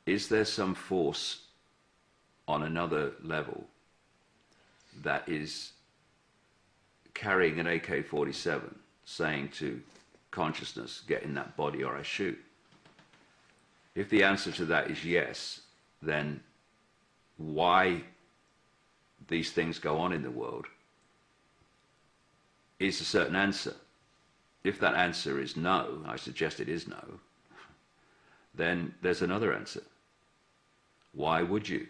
is there some force on another level that is carrying an AK-47 saying to consciousness, get in that body or I shoot? If the answer to that is yes, then why these things go on in the world is a certain answer. If that answer is no, I suggest it is no, then there's another answer. Why would you?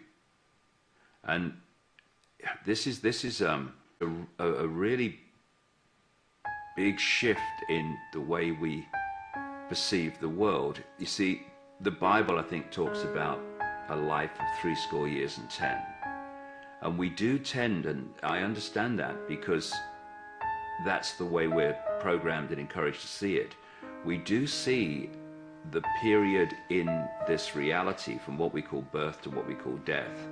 And this is a really big shift in the way we perceive the world. You see, the Bible, I think, talks about a life of 80 years and 10. And we do tend, and I understand that because that's the way we're programmed and encouraged to see it. We do see the period in this reality from what we call birth to what we call death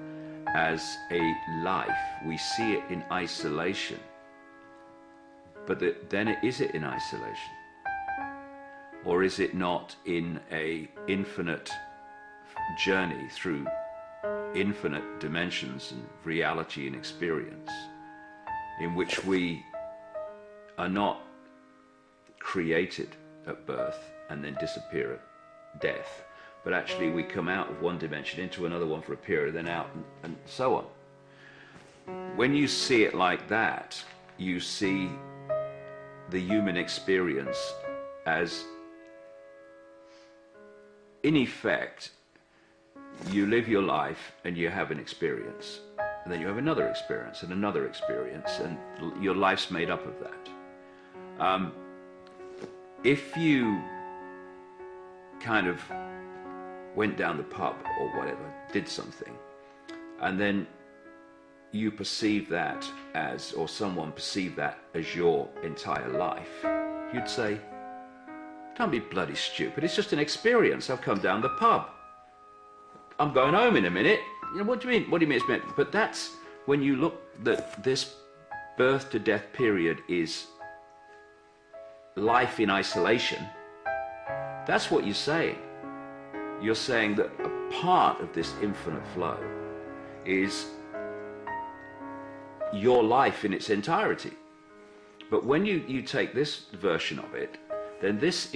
as a life. We see it in isolation. But then is it in isolation? Or is it not in a infinite journey through infinite dimensions and reality and experience, in which we are not created at birth and then disappear at death, but actually we come out of one dimension into another one for a period, then out, and so on. When you see it like that, you see the human experience as, in effect, you live your life and you have an experience, and then you have another experience and another experience, and your life's made up of that. If you kind of went down the pub or whatever, did something, and then you perceive that as, or someone perceived that as your entire life, you'd say, don't be bloody stupid, it's just an experience. I've come down the pub. I'm going home in a minute. You know, what do you mean? What do you mean it's meant? But that's when you look that this birth to death period is life in isolation. That's what you're saying. You're saying that a part of this infinite flow is your life in its entirety. But when you take this version of it, then this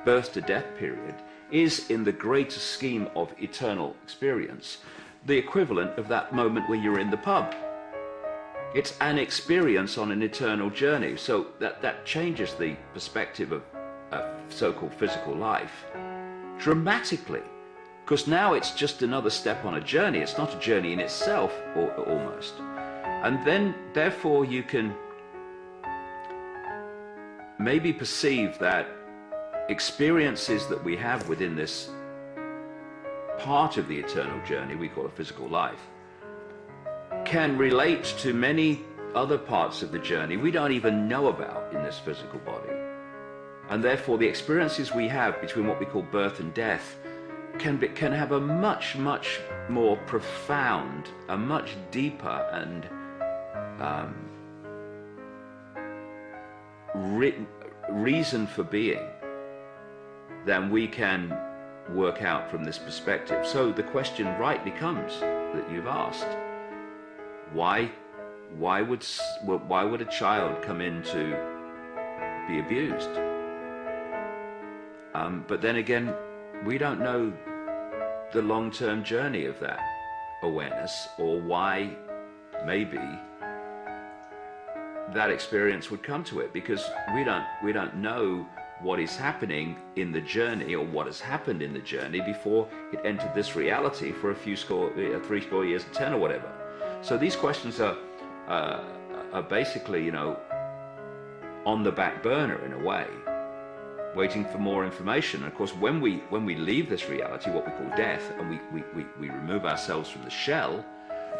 birth to death period is, in the greater scheme of eternal experience, the equivalent of that moment where you're in the pub. It's an experience on an eternal journey. So that changes the perspective of so-called physical life dramatically, because now it's just another step on a journey. It's not a journey in itself, or almost. And then therefore you can maybe perceive that experiences that we have within this part of the eternal journey we call a physical life can relate to many other parts of the journey we don't even know about in this physical body. And therefore the experiences we have between what we call birth and death can have a much, much more profound, a much deeper and reason for being than we can work out from this perspective. So the question rightly comes that you've asked: why would a child come in to be abused? But then again, we don't know the long-term journey of that awareness, or why maybe that experience would come to it, because we don't know what is happening in the journey, or what has happened in the journey before it entered this reality for a few score, 3 years and 10 or whatever. So these questions are basically, you know, on the back burner in a way, waiting for more information. And of course, when we leave this reality, what we call death, and we remove ourselves from the shell,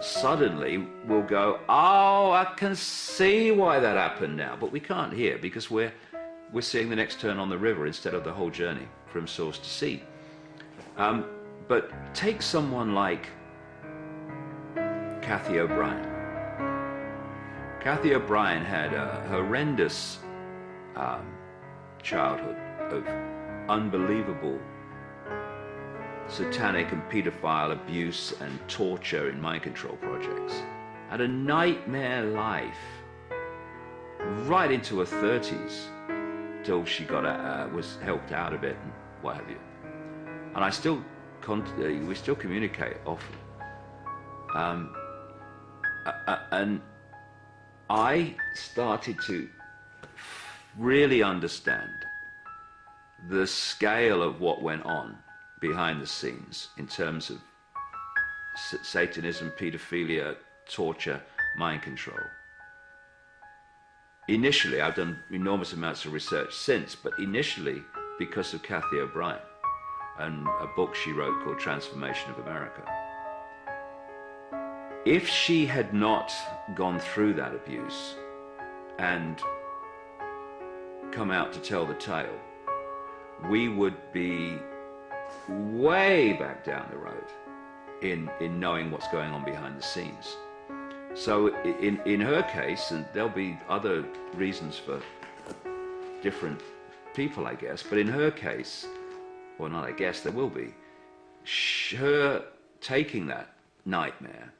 suddenly we'll go, oh, I can see why that happened now. But we can't here, because we're seeing the next turn on the river instead of the whole journey from source to sea. But take someone like Cathy O'Brien. Cathy O'Brien had a horrendous childhood of unbelievable satanic and paedophile abuse and torture in mind control projects. Had a nightmare life right into her 30s till she got was helped out of it and what have you. And I still we still communicate often. And I started to really understand the scale of what went on behind the scenes in terms of Satanism, pedophilia, torture, mind control. Initially, I've done enormous amounts of research since, but initially because of Kathy O'Brien and a book she wrote called Transformation of America. If she had not gone through that abuse and come out to tell the tale, we would be way back down the road in knowing what's going on behind the scenes. So in her case, and there'll be other reasons for different people, I guess, but in her case, or not I guess, there will be, her taking that nightmare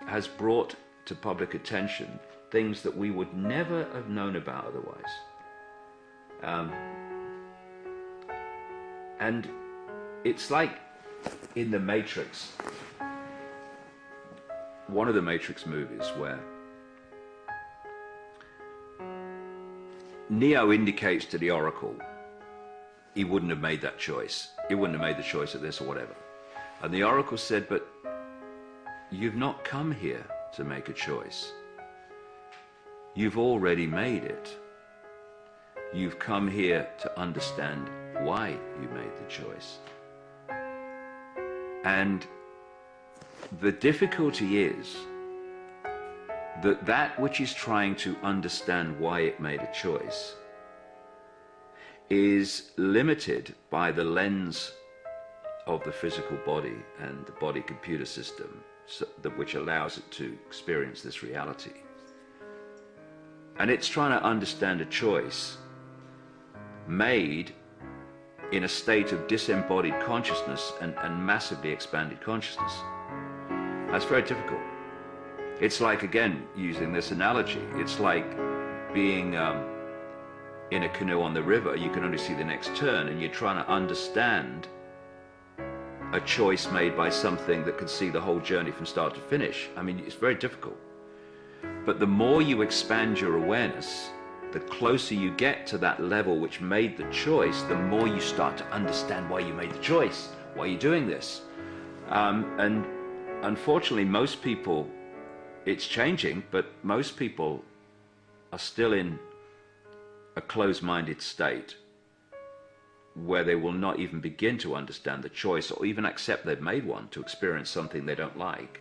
has brought to public attention things that we would never have known about otherwise. And it's like in The Matrix, one of the Matrix movies, where Neo indicates to the Oracle he wouldn't have made that choice. He wouldn't have made the choice of this or whatever. And the Oracle said, but you've not come here to make a choice. You've already made it. You've come here to understand why you made the choice. And the difficulty is that that which is trying to understand why it made a choice is limited by the lens of the physical body and the body computer system, which allows it to experience this reality. And it's trying to understand a choice made in a state of disembodied consciousness and massively expanded consciousness. That's very difficult. It's like, again, using this analogy, it's like being in a canoe on the river. You can only see the next turn, and you're trying to understand a choice made by something that can see the whole journey from start to finish. I mean, it's very difficult. But the more you expand your awareness, the closer you get to that level which made the choice, the more you start to understand why you made the choice, why you're doing this. And unfortunately, most people, it's changing, but most people are still in a closed-minded state where they will not even begin to understand the choice or even accept they've made one to experience something they don't like.